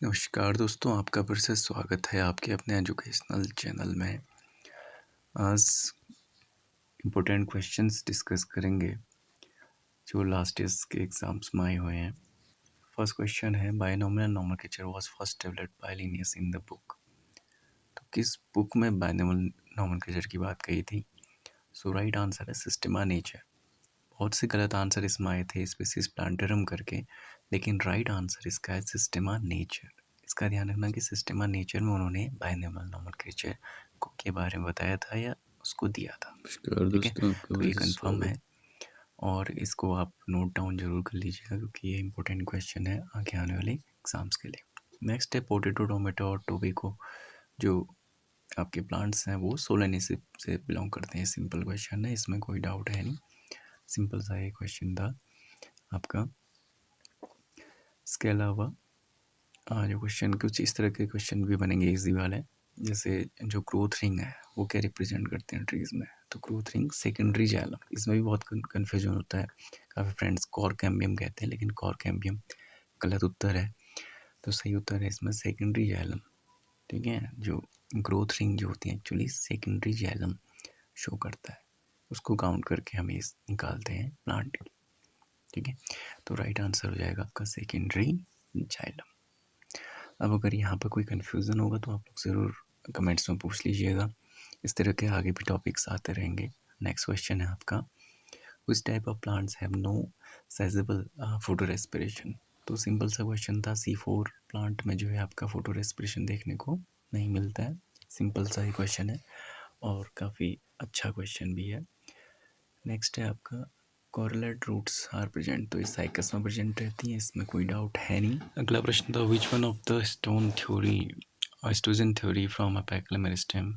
नमस्कार दोस्तों, आपका फिर से स्वागत है आपके अपने एजुकेशनल चैनल में। आज इम्पोर्टेंट क्वेश्चंस डिस्कस करेंगे जो लास्ट ईयर्स के एग्ज़ाम्स में आए हुए हैं। फर्स्ट क्वेश्चन है, binomial nomenclature was first developed by Linnaeus in the book. तो किस बुक में बायनॉमिनल नोमेनक्लेचर की बात कही थी? सो राइट आंसर है सिस्टेमा नेचर। बहुत से गलत आंसर इसमें आए थे स्पीसीज प्लांटरम करके, लेकिन राइट आंसर इसका है सिस्टेमा नेचर। इसका ध्यान रखना कि सिस्टेमा नेचर में उन्होंने बायनॉमिनल नोमेनक्लेचर के बारे में बताया था या उसको दिया था। ठीक है, तो ये कंफर्म है और इसको आप नोट डाउन जरूर कर लीजिएगा क्योंकि ये इंपॉर्टेंट क्वेश्चन है आगे आने वाले एग्जाम्स के लिए। नेक्स्ट है पोटैटो, टोमेटो और टोबैको जो आपके प्लांट्स हैं वो सोलेनेसी से बिलोंग करते हैं। सिंपल क्वेश्चन है, इसमें कोई डाउट है नहीं, सिंपल सा ये क्वेश्चन था आपका। इसके अलावा जो क्वेश्चन कुछ इस तरह के क्वेश्चन भी बनेंगे इजी वाले, जैसे जो ग्रोथ रिंग है वो क्या रिप्रेजेंट करते हैं ट्रीज़ में? तो ग्रोथ रिंग सेकेंडरी जाइलम, इसमें भी बहुत कन्फ्यूजन होता है। काफ़ी फ्रेंड्स कॉर कैम्बियम कहते हैं, लेकिन कॉर कैम्बियम गलत उत्तर है। तो सही उत्तर है इसमें सेकेंडरी जाइलम। ठीक है, जो ग्रोथ रिंग जो होती है एक्चुअली सेकेंडरी जाइलम शो करता है, उसको काउंट करके हम इस निकालते हैं प्लांट की। ठीक है, तो राइट आंसर हो जाएगा आपका सेकेंडरी जाइलम। अब अगर यहाँ पर कोई कन्फ्यूज़न होगा तो आप लोग ज़रूर कमेंट्स में पूछ लीजिएगा, इस तरह के आगे भी टॉपिक्स आते रहेंगे। नेक्स्ट क्वेश्चन है आपका, which type of plants have no sizeable photo respiration. तो सिंपल सा क्वेश्चन था, C4 प्लांट में जो है आपका फोटो रेस्पिरेशन देखने को नहीं मिलता है। सिंपल सा ही क्वेश्चन है और काफ़ी अच्छा क्वेश्चन भी है। नेक्स्ट है आपका, कॉर्लेट रूट्स आर प्रेजेंट, तो इस साइकस में प्रेजेंट रहती हैं, इसमें कोई डाउट है नहीं। अगला प्रश्न था, which one of the stone theory histogen theory from apical meristem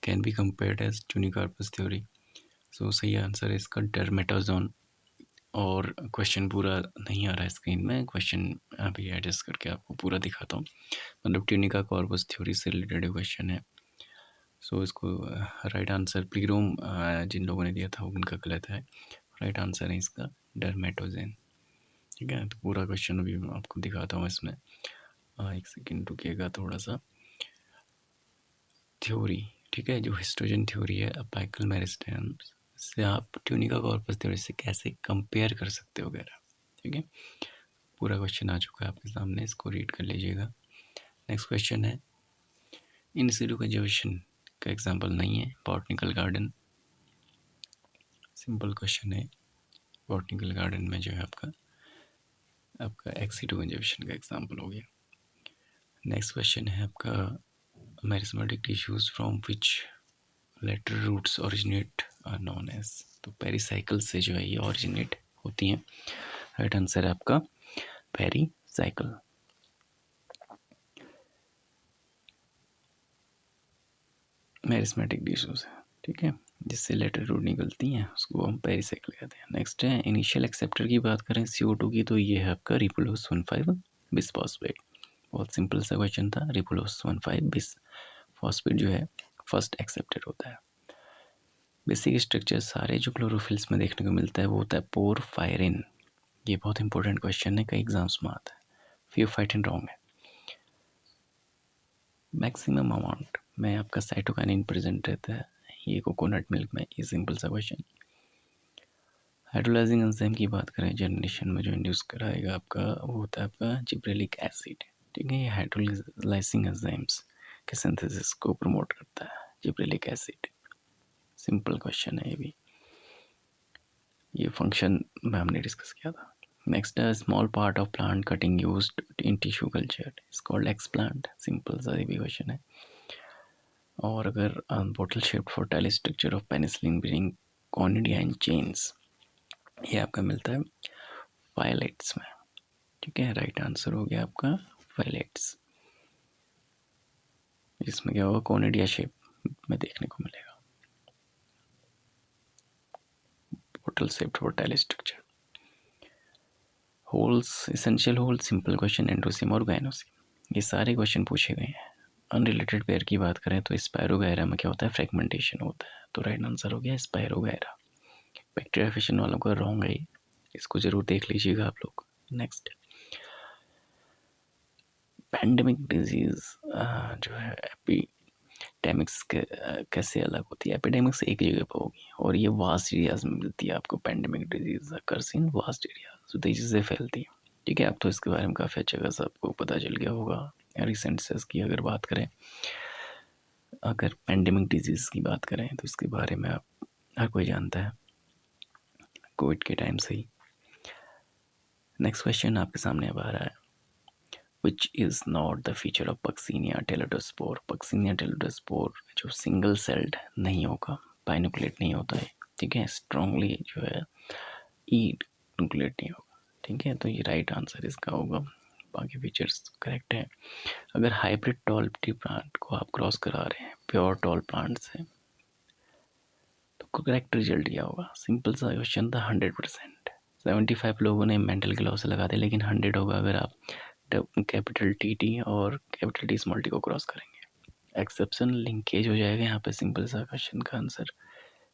can be compared as tunica corpus theory. So सही आंसर है इसका डर्मेटाजोन। और क्वेश्चन पूरा नहीं आ रहा है स्क्रीन में, क्वेश्चन अभी एडजस्ट करके आपको पूरा दिखाता हूँ। मतलब ट्यूनिका कॉर्पस थ्योरी से रिलेटेड क्वेश्चन है। सो इसको राइट आंसर प्लीरोम जिन लोगों ने दिया था उनका गलत है। राइट आंसर है इसका डर्मेटोजेन। ठीक है, तो पूरा क्वेश्चन अभी मैं आपको दिखाता हूँ इसमें। एक सेकेंड रुकिएगा थोड़ा सा। थ्योरी, ठीक है, जो हिस्टोजन थ्योरी है अपेक्युलर मेरिस्टेम से आप ट्यूनिका कॉर्पस थ्योरी से कैसे कंपेयर कर सकते हो वगैरह। ठीक है, पूरा क्वेश्चन आ चुका है आपके सामने, इसको रीड कर लीजिएगा। नेक्स्ट क्वेश्चन है, इन सिटू कंजर्वेशन का एग्जांपल नहीं है बॉटनिकल गार्डन। सिंपल क्वेश्चन है, बॉटनिकल गार्डन में जो है आपका एक्स सिटू कंजर्वेशन का एग्जांपल हो गया। नेक्स्ट क्वेश्चन है आपका, meristematic tissues from which lateral roots originate are known as. तो पेरिसाइकिल से जो है ये ओरिजिनेट होती हैं। राइट आंसर है आपका पेरिसाइकिल। मेरिस्मेटिक टिश्यूज है, ठीक है, जिससे लेटर रूट निकलती हैं उसको हम पेरिसाइकिल कहते हैं। नेक्स्ट है, इनिशियल एक्सेप्टर की बात करें CO2 की, तो ये है आपका रिपुलोस 15 बिसफॉस्फेट। बहुत सिंपल सा क्वेश्चन था, रिपुलोस 15 बिसफॉस्फेट जो है फर्स्ट एक्सेप्टर होता है। बेसिक स्ट्रक्चर सारे जो क्लोरोफिल्स में देखने को मिलता है वो होता है पोरफायरिन। ये बहुत इंपॉर्टेंट क्वेश्चन है, कई एग्जाम्स में आता है। फियोफाइटिन रॉन्ग है। मैक्सिमम अमाउंट में आपका साइटोकाइनिन प्रेजेंट रहता है ये कोकोनट मिल्क में, ये सिंपल सा क्वेश्चन। हाइड्रोलाइजिंग एंजाइम की बात करें जनरेशन में जो इंड्यूस कराएगा आपका वो होता है आपका जिब्रेलिक एसिड। ठीक है, ये हाइड्रोलाइजिंग एंजाइम्स के सिंथेसिस को प्रमोट करता है जिब्रेलिक एसिड। सिंपल क्वेश्चन है ये भी, ये फंक्शन में हमने डिस्कस किया था। नेक्स्ट है, small part of plant cutting used in tissue culture is called explant. Simple सा ये भी क्वेश्चन है। और अगर bottle shaped fertile structure of penicillin being conidia in chains, ये आपका मिलता है फाइलेट्स में। ठीक है, राइट आंसर हो गया आपका फाइलेट्स। इसमें क्या होगा, कॉनिडिया शेप में देखने को मिलेगा bottle shaped fertile structure. Whorls, essential whorls, simple question, androecium और गाइनोसिम, ये सारे क्वेश्चन पूछे गए हैं। अनरिलेटेड पेयर की बात करें तो स्पायरोगायरा में क्या होता है, फ्रेगमेंटेशन होता है। तो राइट आंसर हो गया स्पायरोगायरा। बैक्टीरिया फिशन वालों का रॉन्ग है, इसको जरूर देख लीजिएगा आप लोग। नेक्स्ट, पैंडेमिक डिजीज़ जो है एपिडेमिक्स कैसे अलग होती है? एपिडेमिक्स एक जगह पे होगी और ये वास्ट एरियाज़ में मिलती है आपको। Pandemic disease occurs in vast area, तो तेज़ी से फैलती है। ठीक है, अब तो इसके बारे में काफ़ी अच्छा खासा आपको पता चल गया होगा। रिसेंट से इसकी अगर बात करें, अगर पैंडेमिक डिजीज़ की बात करें तो इसके बारे में आप हर कोई जानता है, कोविड के टाइम से ही। नेक्स्ट क्वेश्चन आपके सामने अब आ रहा है, which is not the feature of Puccinia teleutospore. Puccinia teleutospore जो सिंगल सेल्ड नहीं होगा, बाइन्यूक्लिएट नहीं होता है। ठीक है, स्ट्रांगली जो है ई न्यूक्लिएट नहीं होगा। ठीक है, तो ये राइट आंसर इसका होगा। बाकी फीचर्स करेक्ट है। अगर हाइब्रिड टॉल ट्री प्लांट को आप क्रॉस करा रहे हैं प्योर टॉल प्लांट से, तो करेक्ट रिजल्ट दिया होगा। सिंपल सा क्वेश्चन था। 100%। 75 लोगों ने मेंटल के लॉ से लगा दिया, लेकिन 100 होगा अगर आप कैपिटल टी और कैपिटल टी स्मॉल टी को क्रॉस करेंगे। एक्सेप्शन लिंकेज हो जाएगा यहाँ पे। सिंपल सा क्वेश्चन का आंसर।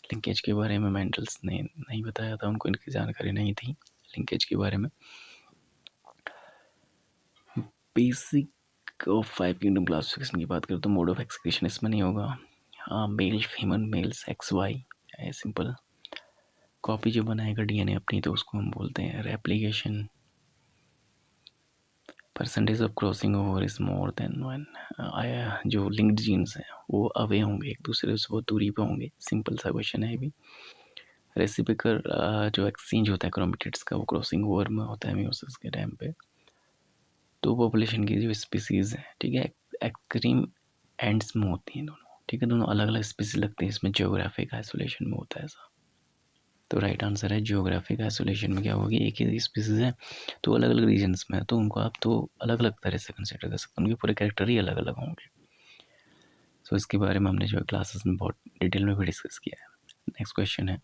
लिंकेज के बारे में मेंटल्स ने नहीं बताया था, उनको इनकी जानकारी नहीं थी लिंकेज के बारे में। बेसिक ऑफ 5 किंगडम क्लासिफिकेशन की बात करें तो मोड ऑफ एक्सक्रीशन इसमें नहीं होगा। हाँ, मेल फीमेल मेल्स XY है सिंपल। कॉपी जो बनाएगा डीएनए अपनी तो उसको हम बोलते हैं replication. Percentage of crossing over is more than 1। जो लिंक्ड जीन्स हैं वो अवे होंगे एक दूसरे से, बहुत दूरी पे होंगे। सिंपल सा क्वेश्चन है ये भी। रेसिपिकर जो एक्सचेंज होता है क्रोमेटिड्स का, वो क्रॉसिंग ओवर में होता है मियोसिस के टाइम पे। तो पॉपुलेशन की जो स्पीसीज़ है, ठीक है, एक्सट्रीम एंड्स में होती हैं दोनों। ठीक है, दोनों अलग अलग स्पीसीज लगते हैं। इसमें जियोग्राफिक आइसोलेशन में होता है ऐसा। तो राइट आंसर है जियोग्राफिक आइसोलेशन में क्या होगी, एक ही स्पीसीज है तो अलग अलग रीजन्स में है, तो उनको आप तो अलग अलग तरह से कंसिडर कर सकते हैं। उनके पूरे कैरेक्टर ही अलग अलग होंगे। सो इसके बारे में हमने जो क्लासेस में बहुत डिटेल में भी डिस्कस किया है। नेक्स्ट क्वेश्चन है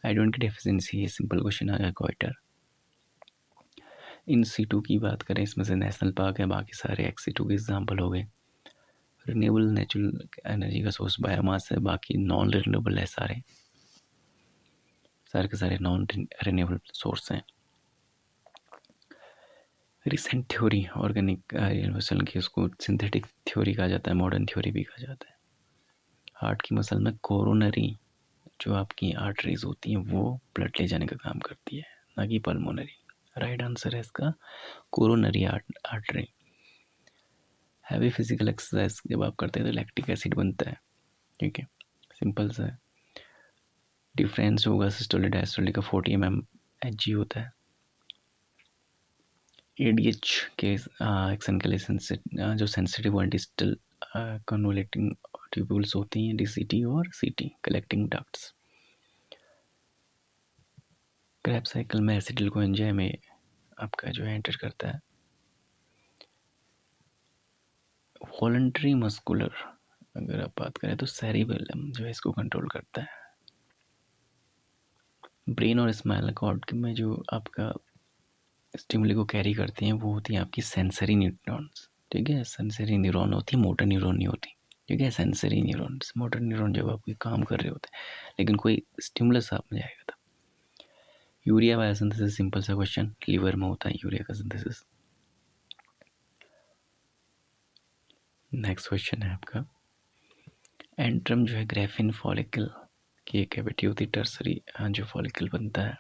आइडेंटिटी की डेफिशिएंसी। ये सिंपल क्वेश्चन आ गया क्वाइटर। इन C2 की बात करें, इसमें से नेशनल पार्क है, बाकी सारे XC2 के एग्जाम्पल हो गए। रिन्यूएबल नेचुरल एनर्जी का सोर्स बायोमास है, बाकी नॉन रिन्यूएबल है सारे के सारे नॉन रिन्यूएबल सोर्स हैं। रिसेंट थ्योरी ऑर्गेनिक यूनिवर्सल की, उसको सिंथेटिक थ्योरी कहा जाता है, मॉडर्न थ्योरी भी कहा जाता है। हार्ट की मसल में कोरोनरी जो आपकी आर्टरीज होती हैं वो ब्लड ले जाने का काम करती है, ना कि पल्मोनरी। राइट आंसर है इसका coronary artery. Heavy physical exercise जब आप करते हैं तो लैक्टिक एसिड बनता है। ठीक है, सिंपल सा है। डिफरेंस होगा सिस्टोलिक डायस्टोलिक का 40 mmHg होता है। ADH के एक्शन के लिए जो सेंसिटिव और डिस्टल कन्वोलेटिंग ट्यूब्यूल्स होती हैं, DCT और CT collecting ducts. Krebs cycle में एसिटिल को एंजाइम में आपका जो है एंटर करता है। वॉलंटरी मस्कुलर अगर आप बात करें तो सेरिबेलम जो है इसको कंट्रोल करता है। ब्रेन और स्माइल कॉर्ड में जो आपका स्टिमुली को कैरी करती हैं वो होती हैं आपकी सेंसरी न्यूरॉन्स। ठीक है, सेंसरी न्यूरॉन होती है, मोटर न्यूरॉन नहीं होती। ठीक है, सेंसरी न्यूरॉन्स। मोटर न्यूरॉन जब आपके काम कर रहे होते हैं, लेकिन कोई स्टिमुलस आप में जाएगा तब। यूरिया बायोसिंथेसिस सिंपल सा क्वेश्चन, लीवर में होता है यूरिया का सिंथेसिस। नेक्स्ट क्वेश्चन है आपका, एंट्रम जो है ग्रेफिन फॉलिकल की एक कैविटी होती है, टर्सरी जो फॉलिकल बनता है।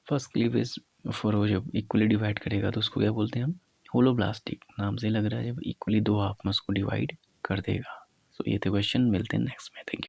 फर्स्ट क्लीवेज फॉर वो जब इक्वली डिवाइड करेगा तो उसको क्या बोलते हैं हम, होलोब्लास्टिक। नाम से लग रहा है जब इक्वली दो हाफ में उसको डिवाइड कर देगा। सो ये थे क्वेश्चन, मिलते हैं नेक्स्ट में। Thank you.